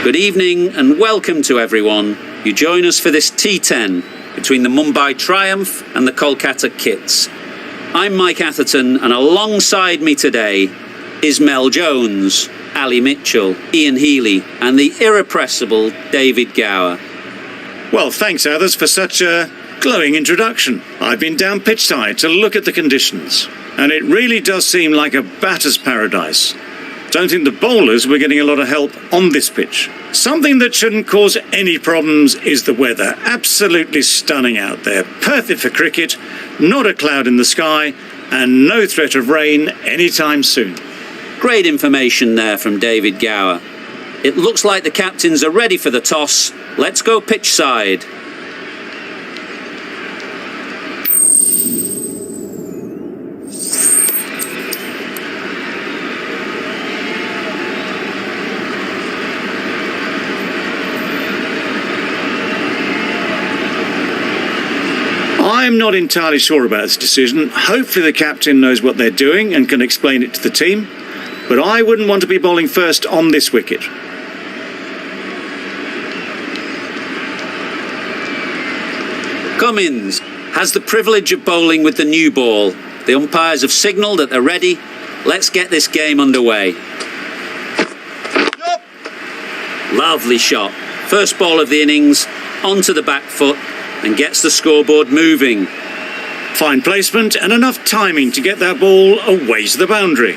Good evening and welcome to everyone. You join us for this T10 between the Mumbai Triumph and the Kolkata Kits. I'm Mike Atherton, and alongside me today is Mel Jones, Ali Mitchell, Ian Healy and the irrepressible David Gower. Well, thanks, Athers, for such a glowing introduction. I've been down pitchside to look at the conditions, and it really does seem like a batter's paradise. Don't think the bowlers were getting a lot of help on this pitch. Something that shouldn't cause any problems is the weather. Absolutely stunning out there. Perfect for cricket, not a cloud in the sky, and no threat of rain anytime soon. Great information there from David Gower. It looks like the captains are ready for the toss. Let's go pitch side. I'm not entirely sure about this decision. Hopefully the captain knows what they're doing and can explain it to the team. But I wouldn't want to be bowling first on this wicket. Cummins has the privilege of bowling with the new ball. The umpires have signalled that they're ready. Let's get this game underway. Yep. Lovely shot. First ball of the innings, onto the back foot, and gets the scoreboard moving. Fine placement and enough timing to get that ball away to the boundary.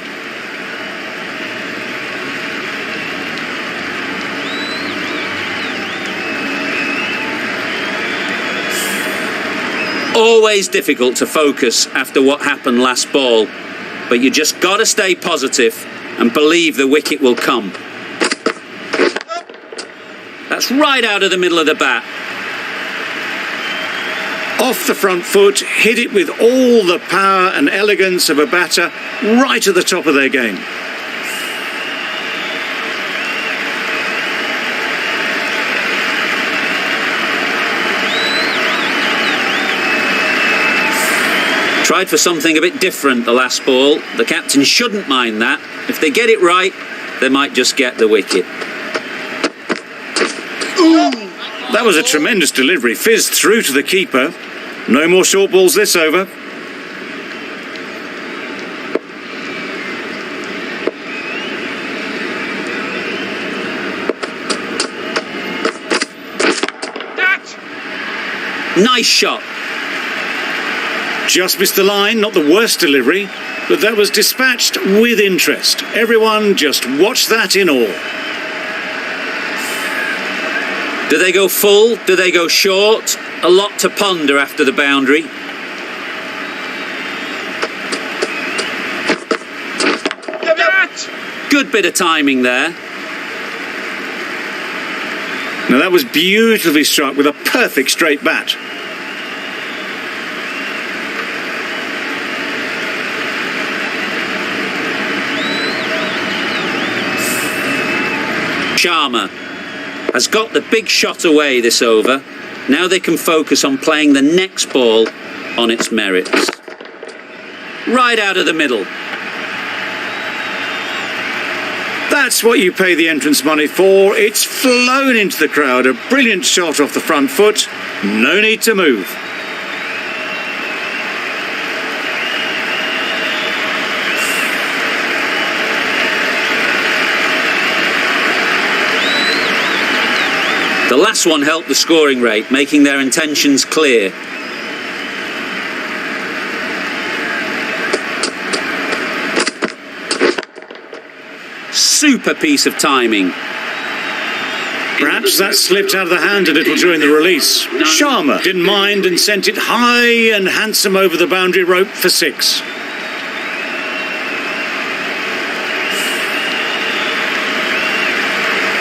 Always difficult to focus after what happened last ball, but you just got to stay positive and believe the wicket will come. That's right out of the middle of the bat. Off the front foot, hit it with all the power and elegance of a batter, right at the top of their game. Tried for something a bit different the last ball. The captain shouldn't mind that. If they get it right, they might just get the wicket. Ooh. That was a tremendous delivery. Fizzed through to the keeper. No more short balls this over. Nice shot. Just missed the line, not the worst delivery, but that was dispatched with interest. Everyone just watched that in awe. Do they go full? Do they go short? A lot to ponder after the boundary. Good bit of timing there. Now that was beautifully struck with a perfect straight bat. Sharma has got the big shot away this over. Now they can focus on playing the next ball on its merits. Right out of the middle. That's what you pay the entrance money for. It's flown into the crowd. A brilliant shot off the front foot. No need to move. The last one helped the scoring rate, making their intentions clear. Super piece of timing. Perhaps that slipped out of the hand a little during the release. Sharma didn't mind and sent it high and handsome over the boundary rope for 6.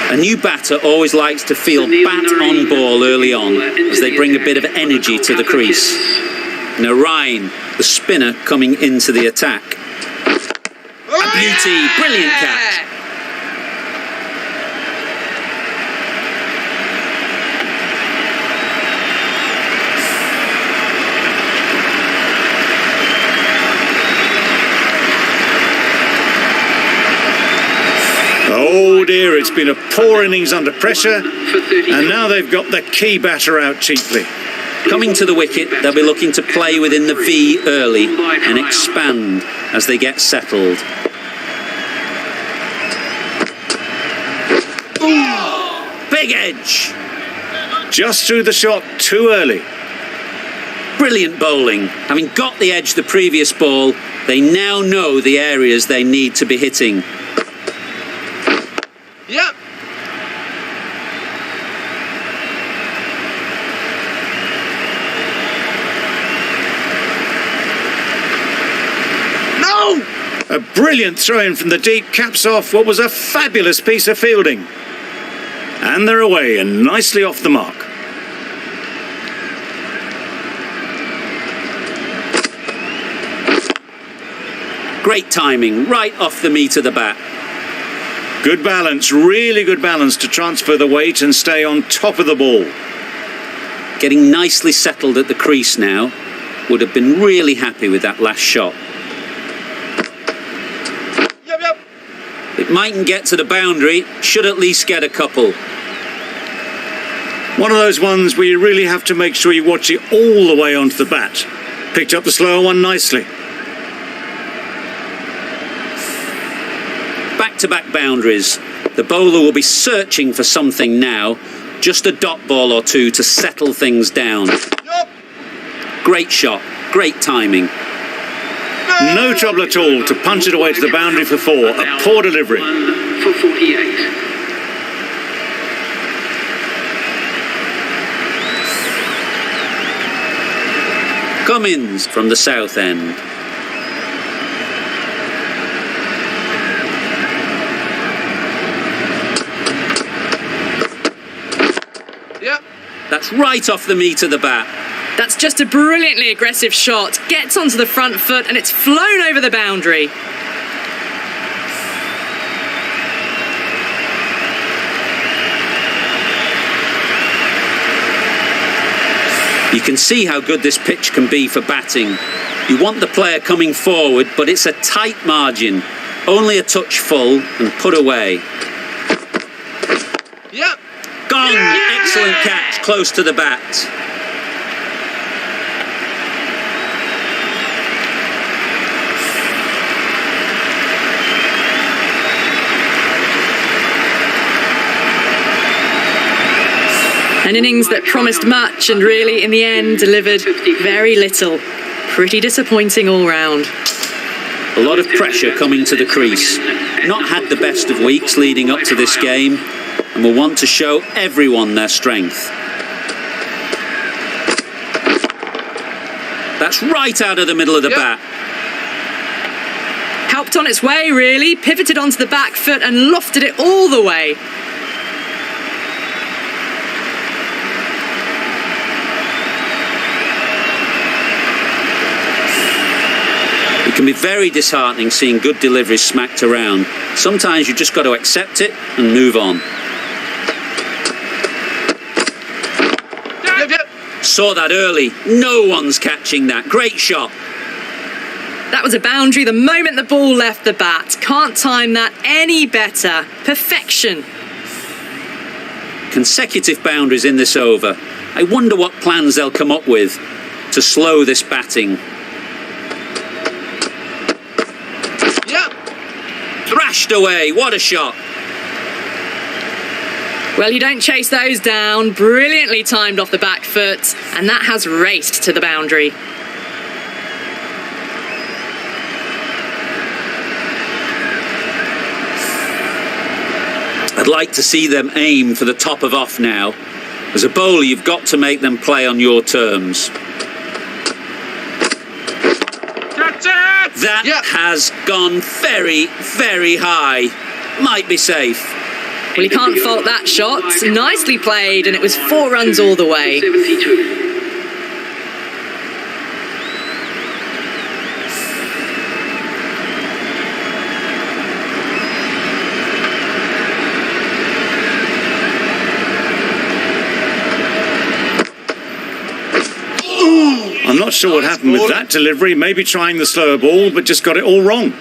A new batter always likes to feel bat on ball early on, as they bring a bit of energy to the crease. Narain, the spinner, coming into the attack. A beauty, brilliant catch. Oh dear, it's been a poor innings under pressure, and now they've got the key batter out cheaply. Coming to the wicket, they'll be looking to play within the V early and expand as they get settled. Big edge! Just threw the shot too early. Brilliant bowling. Having got the edge the previous ball, they now know the areas they need to be hitting. Yep. No! A brilliant throw-in from the deep caps off what was a fabulous piece of fielding. And they're away and nicely off the mark. Great timing, right off the meat of the bat. Good balance, really good balance to transfer the weight and stay on top of the ball. Getting nicely settled at the crease now. Would have been really happy with that last shot. Yep. It mightn't get to the boundary, should at least get a couple. One of those ones where you really have to make sure you watch it all the way onto the bat. Picked up the slower one nicely. Back-to-back boundaries. The bowler will be searching for something now. Just a dot ball or two to settle things down. Yep. Great shot, great timing. No trouble at all to punch it away to the boundary for four. A poor delivery. For 48. Cummins from the south end. Yep. That's right off the meat of the bat. That's just a brilliantly aggressive shot. Gets onto the front foot and it's flown over the boundary. You can see how good this pitch can be for batting. You want the player coming forward, but it's a tight margin. Only a touch full and put away. Yep. Gone! Yeah! Excellent catch, close to the bat. An innings that promised much and really, in the end, delivered very little. Pretty disappointing all round. A lot of pressure coming to the crease. Not had the best of weeks leading up to this game and will want to show everyone their strength. That's right out of the middle of the bat. Helped on its way, really. Pivoted onto the back foot and lofted it all the way. It can be very disheartening seeing good deliveries smacked around. Sometimes you've just got to accept it and move on. Yep. Saw that early. No one's catching that. Great shot. That was a boundary the moment the ball left the bat. Can't time that any better. Perfection. Consecutive boundaries in this over. I wonder what plans they'll come up with to slow this batting. Yep. Thrashed away. What a shot. Well, you don't chase those down. Brilliantly timed off the back foot, and that has raced to the boundary. I'd like to see them aim for the top of off now. As a bowler, you've got to make them play on your terms. That has gone very, very high. Might be safe. Well, you can't fault that shot. Nicely played, and it was 4 runs all the way. 72. I'm not sure what happened with that delivery. Maybe trying the slower ball, but just got it all wrong.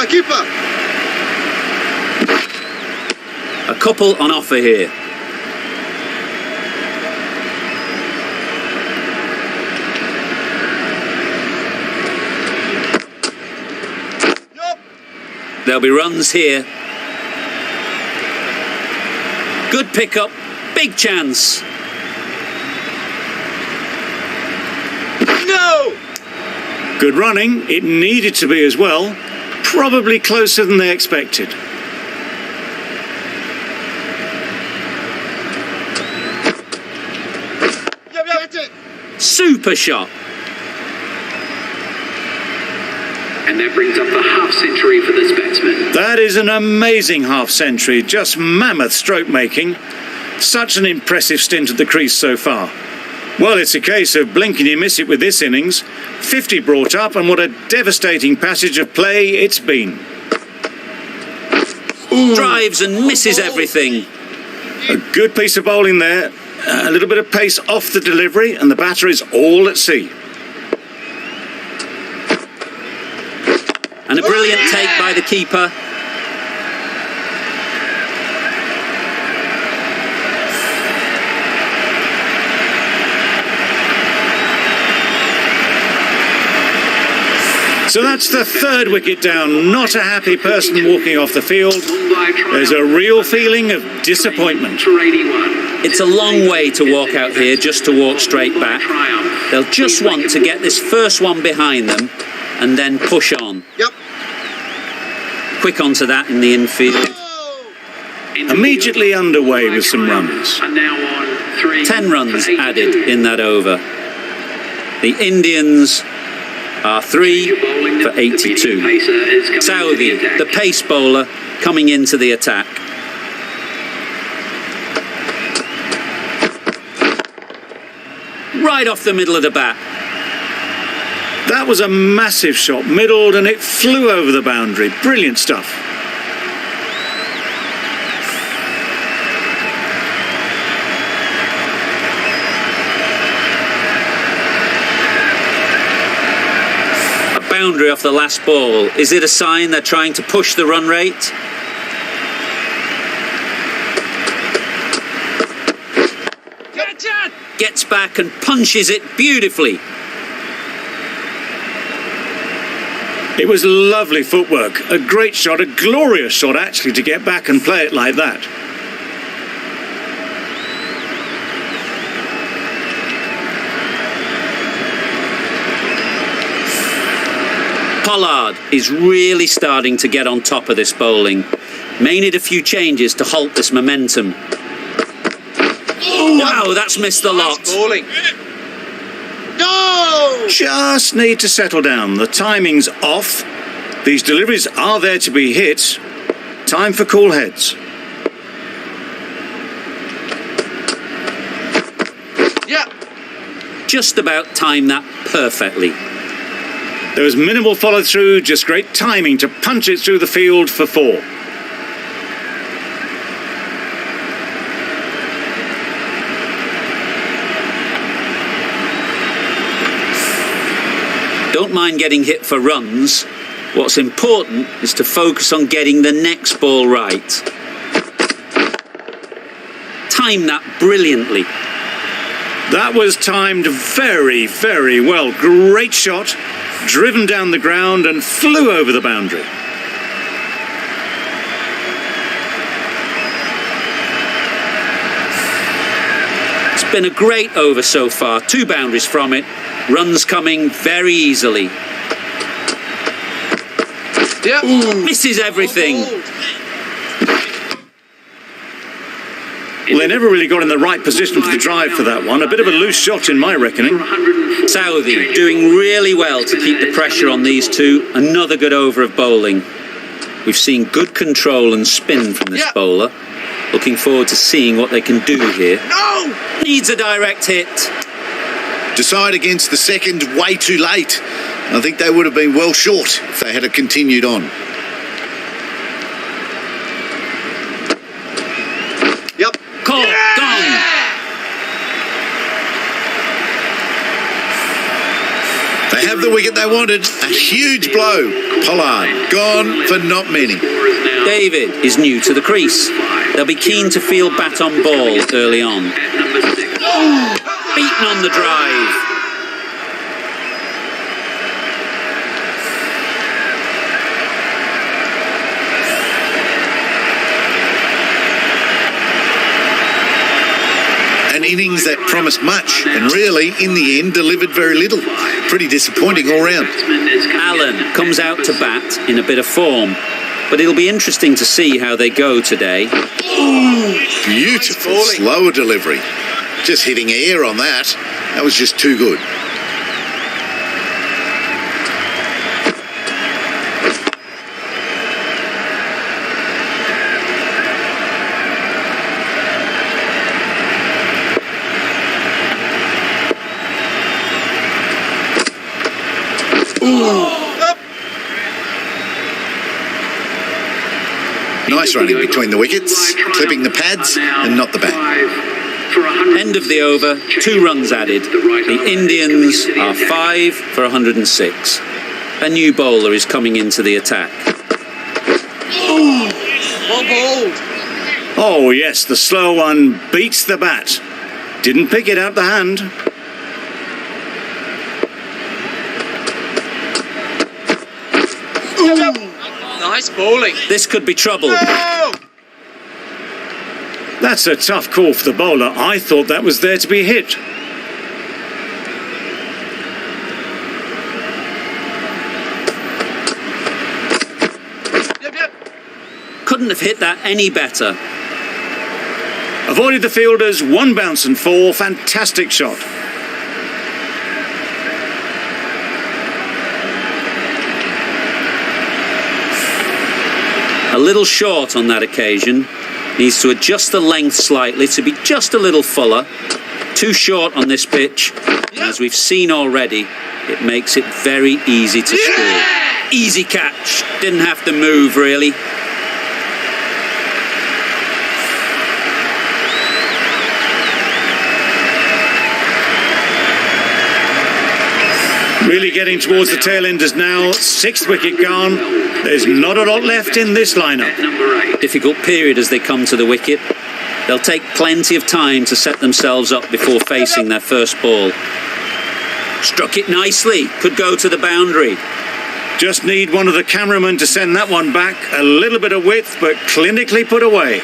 Keeper. A couple on offer here. Yup. There'll be runs here. Good pickup, big chance. No. Good running. It needed to be as well. Probably closer than they expected. Yep. Hit it. Super shot. And that brings up the half century for this batsman. That is an amazing half century. Just mammoth stroke making. Such an impressive stint at the crease so far. Well, it's a case of blink and you miss it with this innings. 50 brought up, and what a devastating passage of play it's been. Drives and misses everything. A good piece of bowling there. A little bit of pace off the delivery, and the batter is all at sea. And a brilliant take by the keeper. So that's the third wicket down. Not a happy person walking off the field. There's a real feeling of disappointment. It's a long way to walk out here just to walk straight back. They'll just want to get this first one behind them and then push on. Yep. Quick onto that in the infield. Immediately underway with some runs. 10 runs added in that over. The Indians are 3 for 82. Saudi, the pace bowler, coming into the attack. Right off the middle of the bat. That was a massive shot, middled, and it flew over the boundary. Brilliant stuff. Boundary off the last ball. Is it a sign they're trying to push the run rate? Gets back and punches it beautifully. It was lovely footwork. A great shot, a glorious shot actually, to get back and play it like that. Pollard is really starting to get on top of this bowling. May need a few changes to halt this momentum. Wow, that's missed the lot. Bowling. No. Just need to settle down. The timing's off. These deliveries are there to be hit. Time for cool heads. Yeah. Just about timed that perfectly. There was minimal follow-through, just great timing to punch it through the field for 4. Don't mind getting hit for runs. What's important is to focus on getting the next ball right. Time that brilliantly. That was timed very, very well. Great shot, driven down the ground and flew over the boundary. It's been a great over so far. 2 boundaries from it. Runs coming very easily. Yeah. Misses everything. Well, they never really got in the right position for the drive for that one. A bit of a loose shot in my reckoning. Saudi doing really well to keep the pressure on these two. Another good over of bowling. We've seen good control and spin from this bowler. Looking forward to seeing what they can do here. No. Needs a direct hit. Decide against the second way too late. I think they would have been well short if they had continued on. Yep. Call. Gone. They have the wicket they wanted. A huge blow. Pollard gone for not many. David is new to the crease. They'll be keen to feel bat on ball early on. At number 6. Beaten on the drive. An innings that promised much and really, in the end, delivered very little. Pretty disappointing all round. Allen comes out to bat in a bit of form, but it'll be interesting to see how they go today. Beautiful slower delivery. Just hitting air on that. That was just too good. Nice running between the wickets, clipping the pads and not the bat. End of the over, 2 runs added. The Indians are 5 for 106. A new bowler is coming into the attack. Oh, yes, the slow one beats the bat. Didn't pick it out the hand. Nice bowling. This could be trouble. That's a tough call for the bowler. I thought that was there to be hit. Yep. Couldn't have hit that any better. Avoided the fielders, 1 bounce and 4. Fantastic shot. A little short on that occasion. Needs to adjust the length slightly to be just a little fuller. Too short on this pitch. And as we've seen already, it makes it very easy to score. Easy catch. Didn't have to move, really. Really getting towards the tail enders now. 6th wicket gone. There's not a lot left in this lineup. Number 8. Difficult period as they come to the wicket. They'll take plenty of time to set themselves up before facing their first ball. Struck it nicely. Could go to the boundary. Just need one of the cameramen to send that one back. A little bit of width, but clinically put away.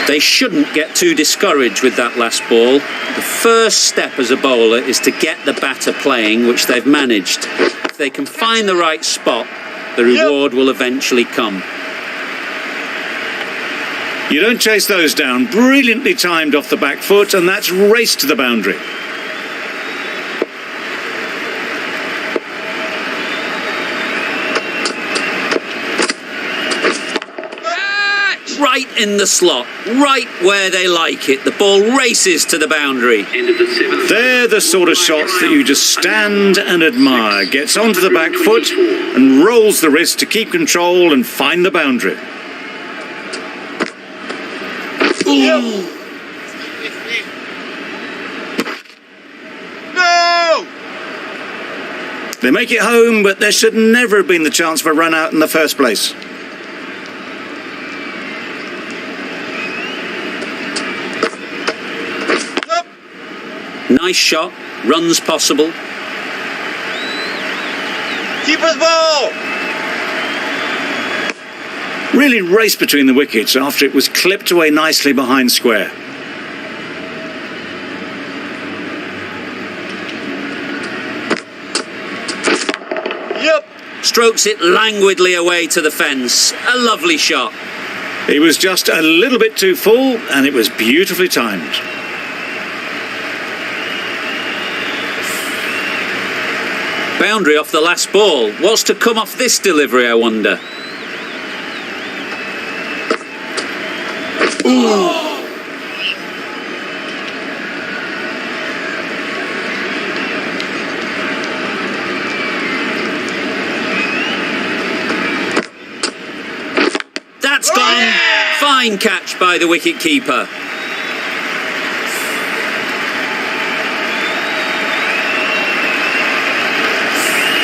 They shouldn't get too discouraged with that last ball. The first step as a bowler is to get the batter playing, which they've managed. If they can find the right spot, the reward will eventually come. You don't chase those down. Brilliantly timed off the back foot, and that's raced to the boundary. Right in the slot, right where they like it. The ball races to the boundary. End of the 7th. They're the sort of shots that you just stand and admire. Gets onto the back foot and rolls the wrist to keep control and find the boundary. No! They make it home, but there should never have been the chance for a run out in the first place. Nice shot, runs possible. Keeper's ball! Really raced between the wickets after it was clipped away nicely behind square. Yep. Strokes it languidly away to the fence. A lovely shot. He was just a little bit too full, and it was beautifully timed. Boundary off the last ball. What's to come off this delivery, I wonder? That's gone. Fine catch by the wicket-keeper.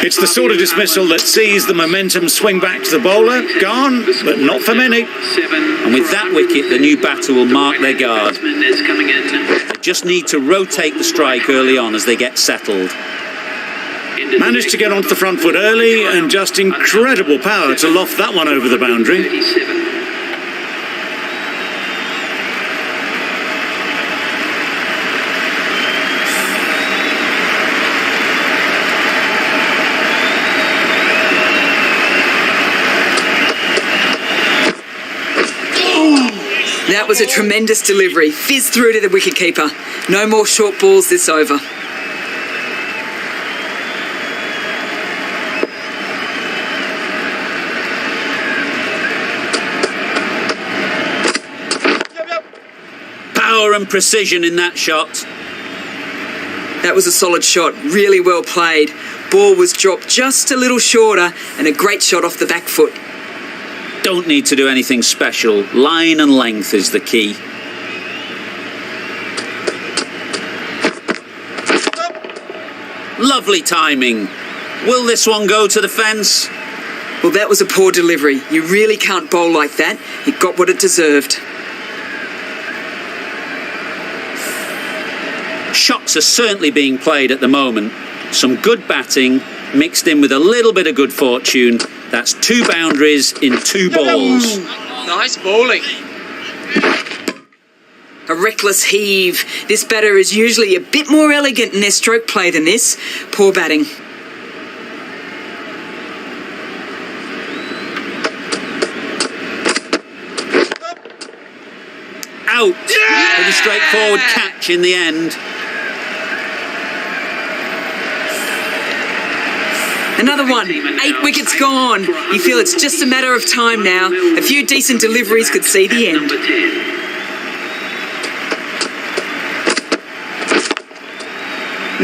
It's the sort of dismissal that sees the momentum swing back to the bowler. Gone, but not for many. And with that wicket, the new batter will mark their guard. They just need to rotate the strike early on as they get settled. Managed to get onto the front foot early and just incredible power to loft that one over the boundary. That was a tremendous delivery. Fizzed through to the wicketkeeper. No more short balls this over. Power and precision in that shot. That was a solid shot. Really well played. Ball was dropped just a little shorter and a great shot off the back foot. Don't need to do anything special. Line and length is the key. Lovely timing. Will this one go to the fence? Well, that was a poor delivery. You really can't bowl like that. It got what it deserved. Shots are certainly being played at the moment. Some good batting mixed in with a little bit of good fortune. That's 2 boundaries in 2 balls. Nice bowling. A reckless heave. This batter is usually a bit more elegant in their stroke play than this. Poor batting. Out. Pretty straightforward catch in the end. Another one. 8 wickets gone. You feel it's just a matter of time now. A few decent deliveries could see the end.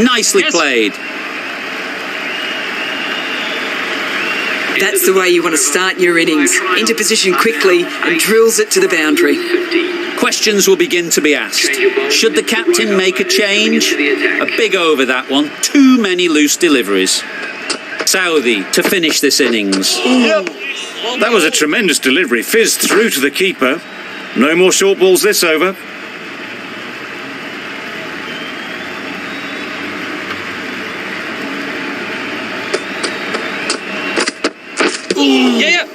Nicely played. That's the way you want to start your innings. Into position quickly and drills it to the boundary. Questions will begin to be asked. Should the captain make a change? A big over that one. Too many loose deliveries. Southey to finish this innings. That was a tremendous delivery. Fizzed through to the keeper. No more short balls this over. Yeah.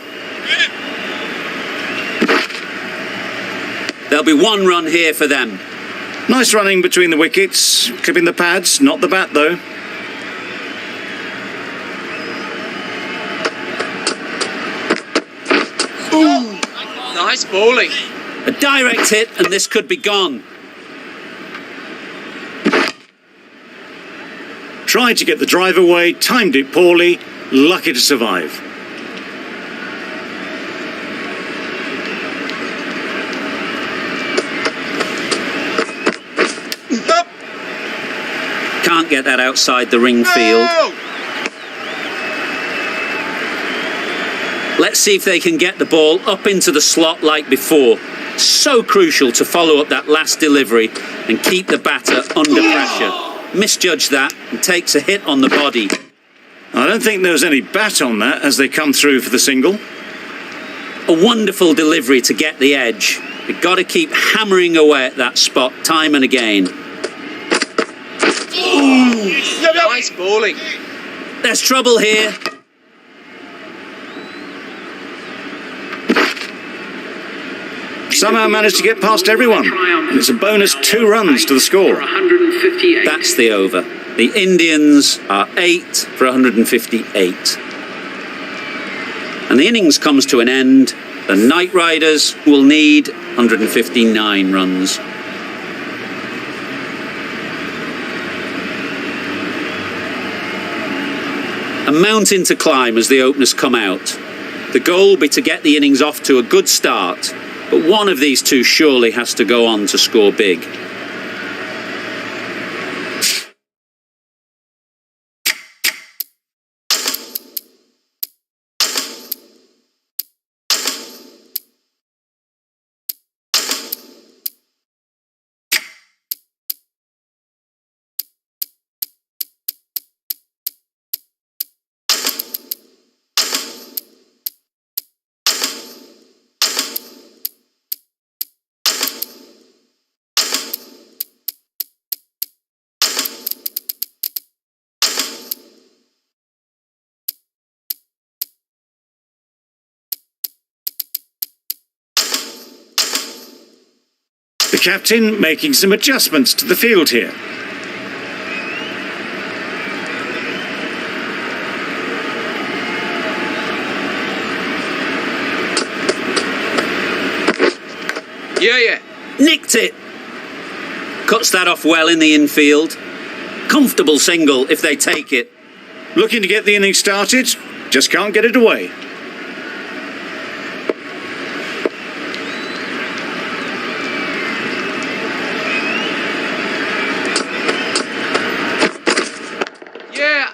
There'll be 1 run here for them. Nice running between the wickets. Clipping the pads, not the bat though. Nice bowling. A direct hit and this could be gone. Tried to get the drive away, timed it poorly, lucky to survive. Can't get that outside the ring field. Let's see if they can get the ball up into the slot like before. So crucial to follow up that last delivery and keep the batter under pressure. Misjudged that and takes a hit on the body. I don't think there was any bat on that as they come through for the single. A wonderful delivery to get the edge. They've got to keep hammering away at that spot time and again. Nice bowling. There's trouble here. Somehow managed to get past everyone. And it's a bonus 2 runs to the score. 158. That's the over. The Indians are 8 for 158. And the innings comes to an end. The Knight Riders will need 159 runs. A mountain to climb as the openers come out. The goal will be to get the innings off to a good start, but one of these two surely has to go on to score big. The captain making some adjustments to the field here. Yeah. Nicked it. Cuts that off well in the infield. Comfortable single if they take it. Looking to get the innings started, just can't get it away. Yeah.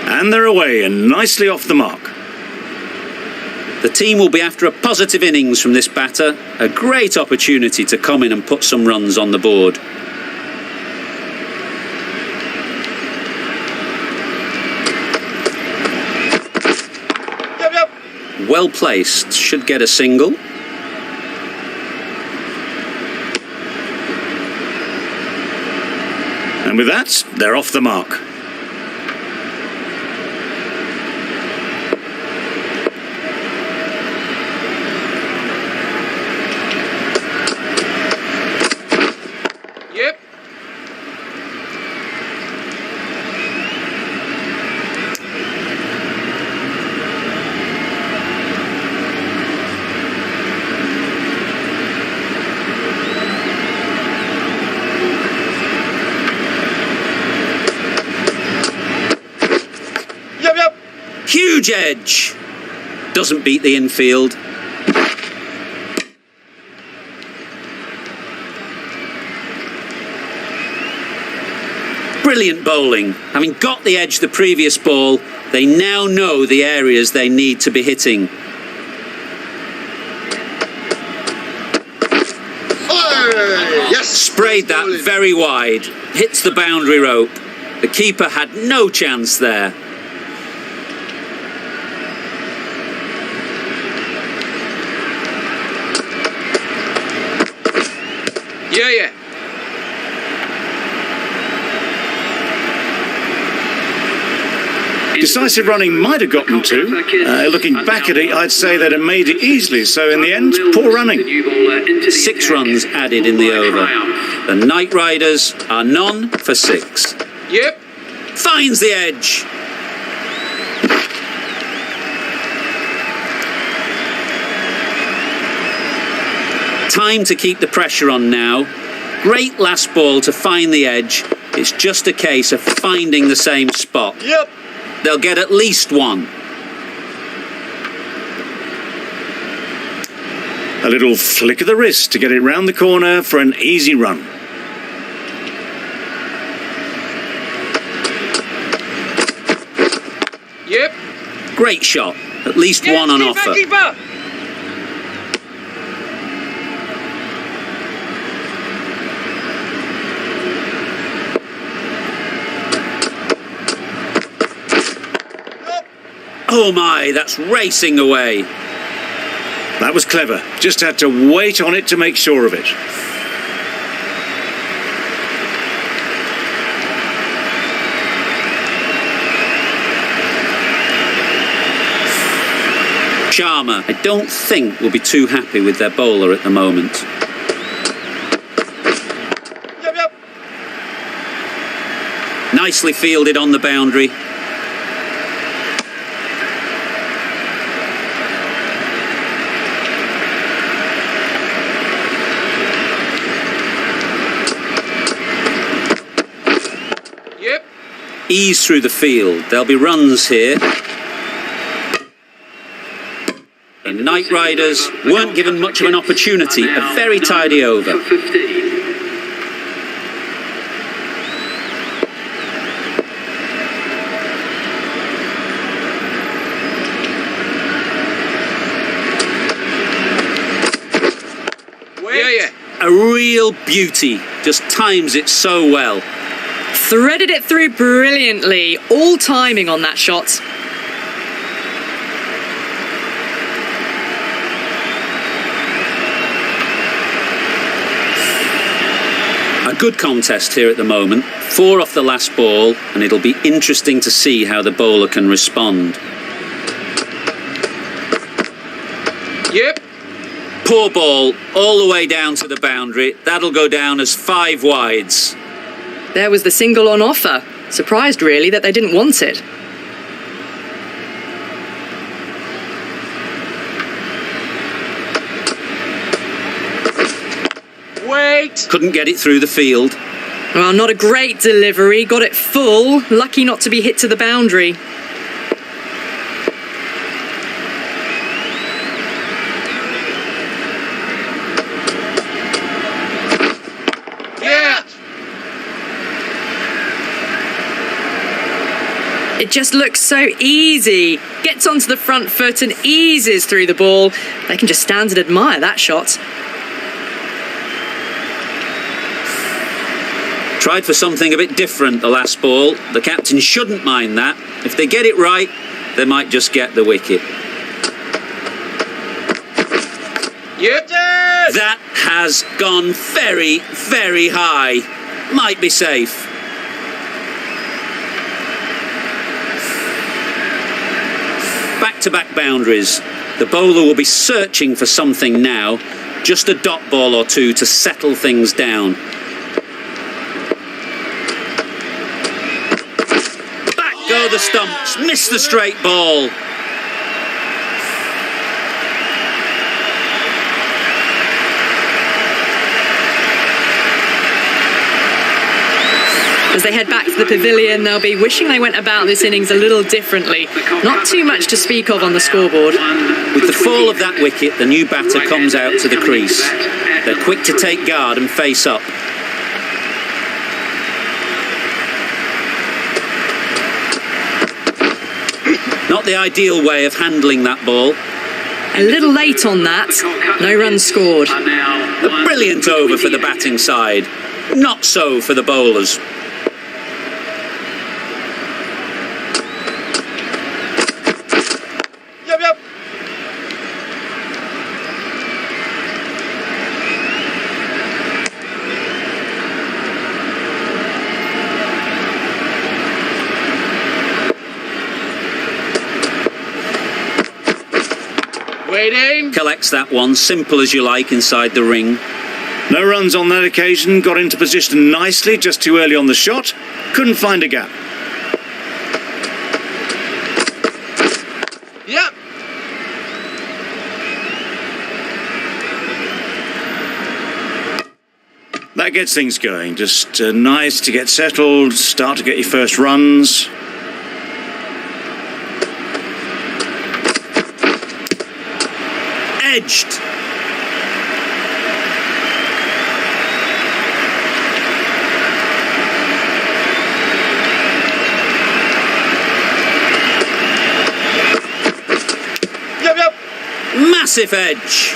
And they're away and nicely off the mark. The team will be after a positive innings from this batter. A great opportunity to come in and put some runs on the board. Yep. Well placed. Should get a single. And with that, they're off the mark. Yep. Yep. Huge edge. Doesn't beat the infield. Brilliant bowling. Having got the edge the previous ball, they now know the areas they need to be hitting. Yes. Sprayed that very wide. Hits the boundary rope. The keeper had no chance there. Yeah. Decisive running might have gotten two. Looking back at it, I'd say they'd have made it easily. So in the end, poor running. 6 runs added in the over. The Knight Riders are none for 6. Yep. Finds the edge. Time to keep the pressure on now. Great last ball to find the edge. It's just a case of finding the same spot. Yep. They'll get at least one. A little flick of the wrist to get it round the corner for an easy run. Yep. Great shot. At least one on offer. Keeper. Oh my, that's racing away. That was clever. Just had to wait on it to make sure of it. Sharma, I don't think, will be too happy with their bowler at the moment. Yep. Nicely fielded on the boundary. Yep. Ease through the field. There'll be runs here. The Knight Riders weren't given much of an opportunity. A very tidy over. Yeah. A real beauty. Just times it so well. Threaded it through brilliantly. All timing on that shot. A good contest here at the moment. 4 off the last ball, and it'll be interesting to see how the bowler can respond. Yep. Poor ball, all the way down to the boundary. That'll go down as 5 wides. There was the single on offer. Surprised, really, that they didn't want it. Wait. Couldn't get it through the field. Well, not a great delivery. Got it full. Lucky not to be hit to the boundary. Yeah. It just looks so easy. Gets onto the front foot and eases through the ball. They can just stand and admire that shot. Tried for something a bit different the last ball. The captain shouldn't mind that. If they get it right, they might just get the wicket. Yep. That has gone very, very high. Might be safe. Back-to-back boundaries. The bowler will be searching for something now. Just a dot ball or two to settle things down. Back go the stumps. Miss the straight ball. As they head back to the pavilion, they'll be wishing they went about this innings a little differently. Not too much to speak of on the scoreboard. With the fall of that wicket, the new batter comes out to the crease. They're quick to take guard and face up. Not the ideal way of handling that ball. A little late on that. No runs scored. A brilliant over for the batting side. Not so for the bowlers. Yep, yep. Waiting. Collects that one, simple as you like, inside the ring. No runs on that occasion, got into position nicely, just too early on the shot. Couldn't find a gap. Yep. That gets things going. Just nice to get settled, start to get your first runs. Edged. Yep, yep. Massive edge.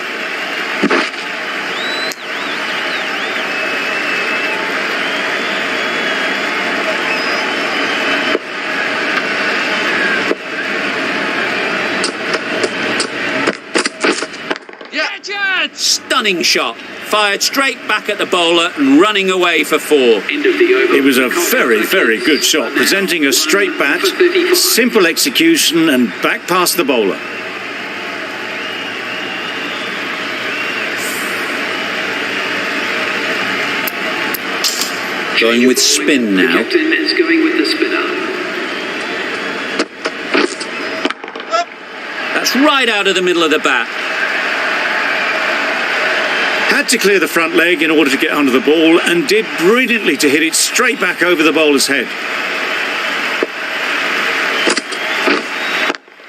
Yeah. Stunning shot. Fired straight back at the bowler and running away for 4. End of the over. It was a very, very good shot, presenting a straight bat, simple execution and back past the bowler. Going with spin The now. captain is going with the spinner. That's right out of the middle of the bat. Had to clear the front leg in order to get under the ball and did brilliantly to hit it straight back over the bowler's head.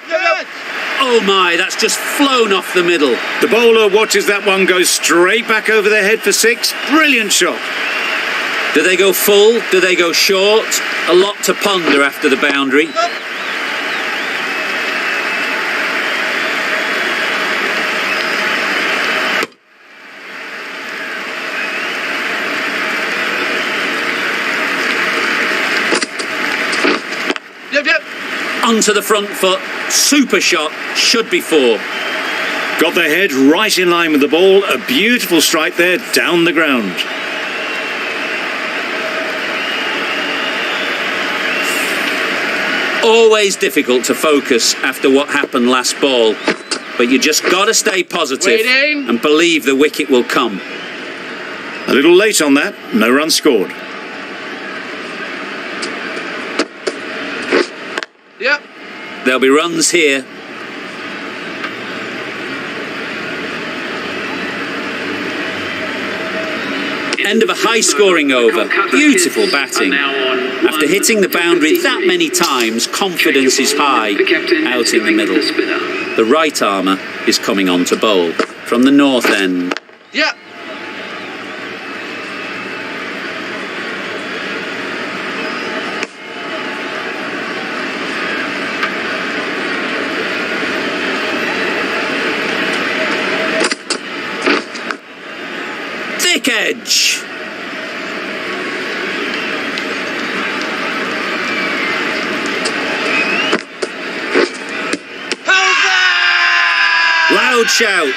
Yep. Oh my, that's just flown off the middle. The bowler watches that one go straight back over their head for 6. Brilliant shot. Do they go full? Do they go short? A lot to ponder after the boundary. Yep, yep. Onto the front foot. Super shot. Should be 4. Got their head right in line with the ball. A beautiful strike there down the ground. Always difficult to focus after what happened last ball. but you just got to stay positive Waiting. and believe the wicket will come. A little late on that, no run scored. Yep. There'll be runs here. End of a high-scoring over. Beautiful batting. After hitting the boundary that many times, confidence is high out in the middle. The right armour is coming on to bowl from the north end. Yep. Thick edge. Loud shout.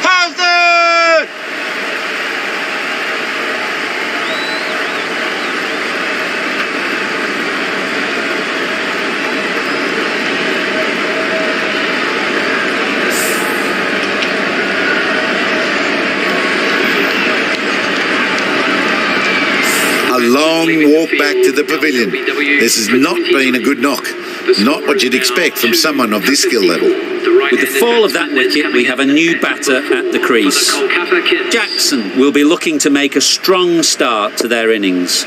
How's it? A long walk back to the pavilion. This has not been a good knock. Not what you'd expect from someone of this skill level. With the fall of that wicket, we have a new batter at the crease. Jackson will be looking to make a strong start to their innings.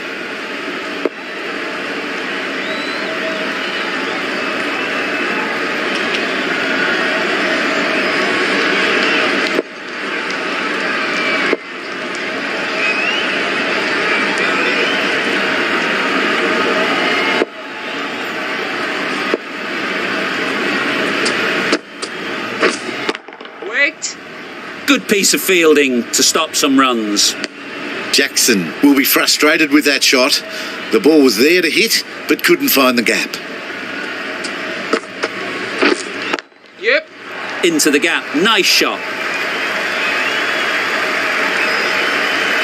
Wait. Good piece of fielding to stop some runs. Jackson will be frustrated with that shot. The ball was there to hit, but couldn't find the gap. Yep. Into the gap. Nice shot.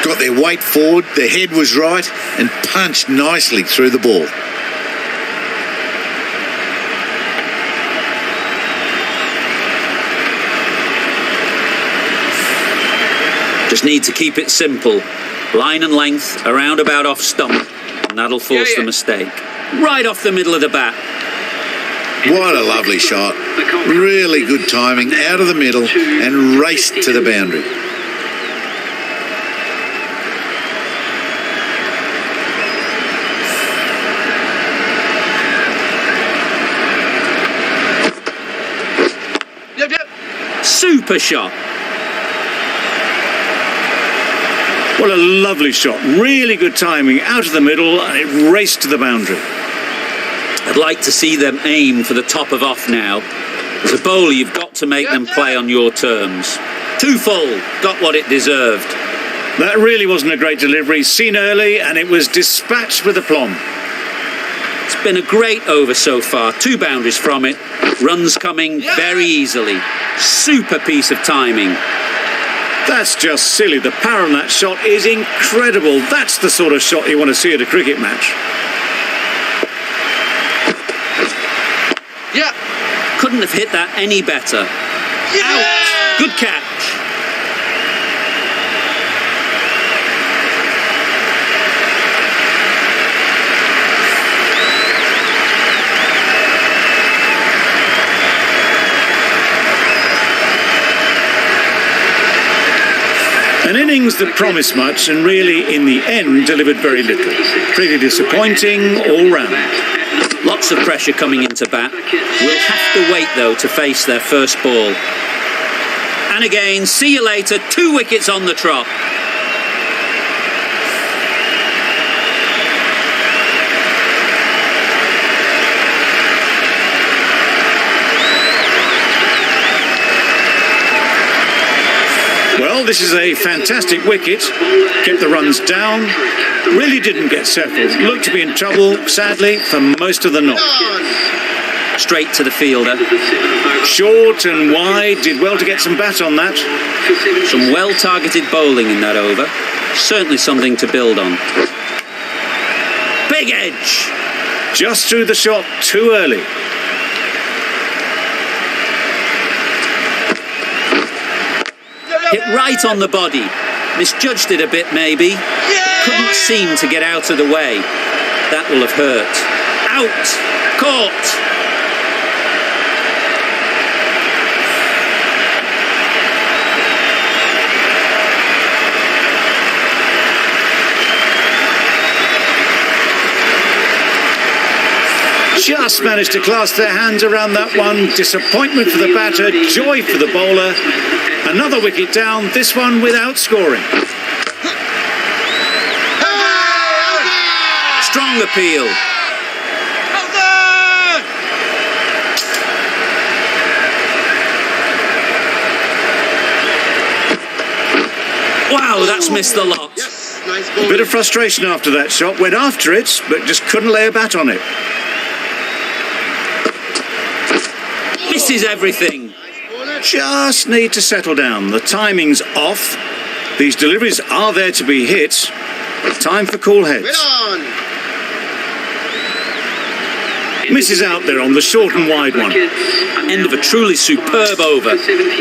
Got their weight forward, their head was right, and punched nicely through the ball. Just need to keep it simple. Line and length, around about off stump, and that'll force the mistake. Right off the middle of the bat. What a lovely shot. Really good timing, out of the middle, and raced to the boundary. Yep, yep. Super shot. What a lovely shot. Really good timing, out of the middle, and it raced to the boundary. I'd like to see them aim for the top of off now. As a bowler, you've got to make them play on your terms. Too full, got what it deserved. That really wasn't a great delivery, seen early, and it was dispatched with aplomb. It's been a great over so far. 2 boundaries from it. Runs coming very easily. Super piece of timing. That's just silly. The power on that shot is incredible. That's the sort of shot you want to see at a cricket match. Yep. Couldn't have hit that any better. Out. Good catch. An innings that promised much and really, in the end, delivered very little. Pretty disappointing all round. Lots of pressure coming into bat. We'll have to wait, though, to face their first ball. And again, see you later. 2 wickets on the trot. Well, this is a fantastic wicket. Kept the runs down. Really didn't get settled. Looked to be in trouble, sadly, for most of the knock. Straight to the fielder. Short and wide. Did well to get some bat on that. Some well-targeted bowling in that over. Certainly something to build on. Big edge. Just threw the shot too early. Hit right on the body. Misjudged it a bit, maybe. Couldn't seem to get out of the way. That will have hurt. Out! Caught! Just managed to clasp their hands around that one. Disappointment for the batter, joy for the bowler. Another wicket down, this one without scoring. Strong appeal. Wow, that's missed the lot. A bit of frustration after that shot. Went after it, but just couldn't lay a bat on it. Misses everything. Just need to settle down. The timing's off. These deliveries are there to be hit. Time for cool heads. Misses out there on the short and wide one. End of a truly superb over.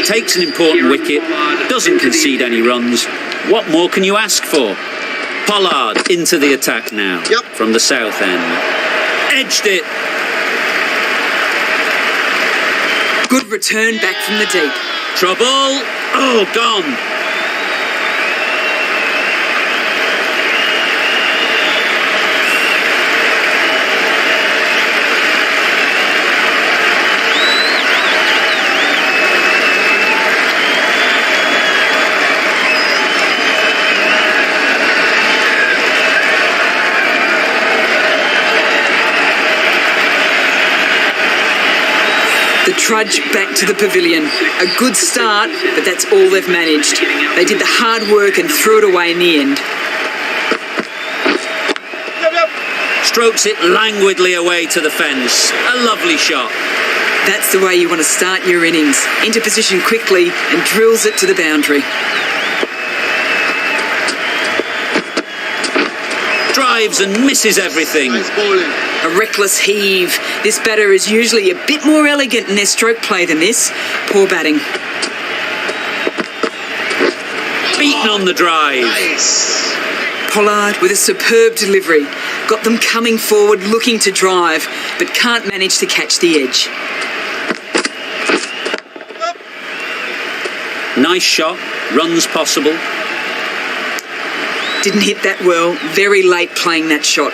Takes an important wicket. Doesn't concede any runs. What more can you ask for? Pollard into the attack now. From the south end. Edged it. Good return back from the deep. Trouble. Oh, gone. The trudge back to the pavilion. A good start, but that's all they've managed. They did the hard work and threw it away in the end. Strokes it languidly away to the fence. A lovely shot. That's the way you want to start your innings. Into position quickly and drills it to the boundary. Drives and misses everything. A reckless heave. This batter is usually a bit more elegant in their stroke play than this. Poor batting. Beaten on the drive. Pollard with a superb delivery. Got them coming forward looking to drive, but can't manage to catch the edge. Nice shot. Runs possible. Didn't hit that well. Very late playing that shot.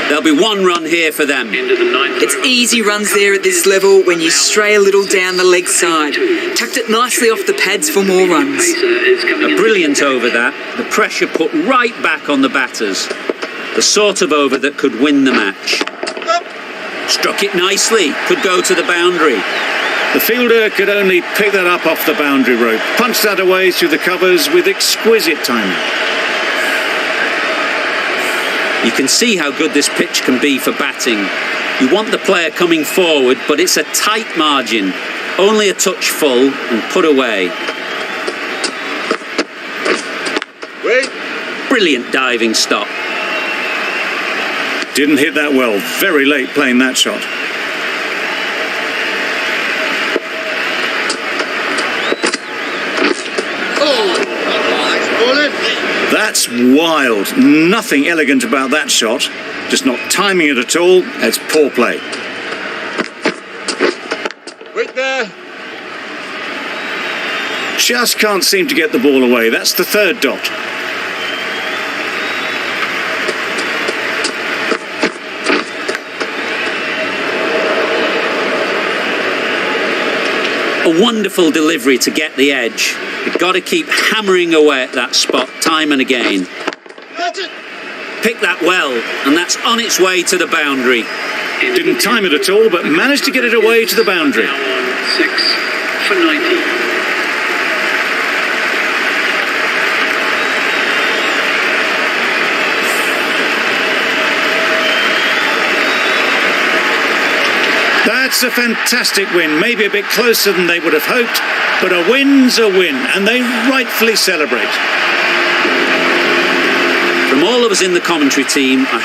There'll be one run here for them. It's easy runs there at this level when you stray a little down the leg side. Tucked it nicely off the pads for more runs. A brilliant over that. The pressure put right back on the batters. The sort of over that could win the match. Struck it nicely. Could go to the boundary. The fielder could only pick that up off the boundary rope. Punched that away through the covers with exquisite timing. You can see how good this pitch can be for batting. You want the player coming forward, but it's a tight margin. Only a touch full and put away. Brilliant diving stop. Didn't hit that well. Very late playing that shot. That's wild. Nothing elegant about that shot. Just not timing it at all. It's poor play. Wait there. Just can't seem to get the ball away. That's the third dot. A wonderful delivery to get the edge. You've got to keep hammering away at that spot time and again. Pick that well, and that's on its way to the boundary. Didn't time it at all, but managed to get it away to the boundary. 6 for 90. That's a fantastic win. Maybe a bit closer than they would have hoped, but a win's a win, and they rightfully celebrate. all of us in the commentary team, I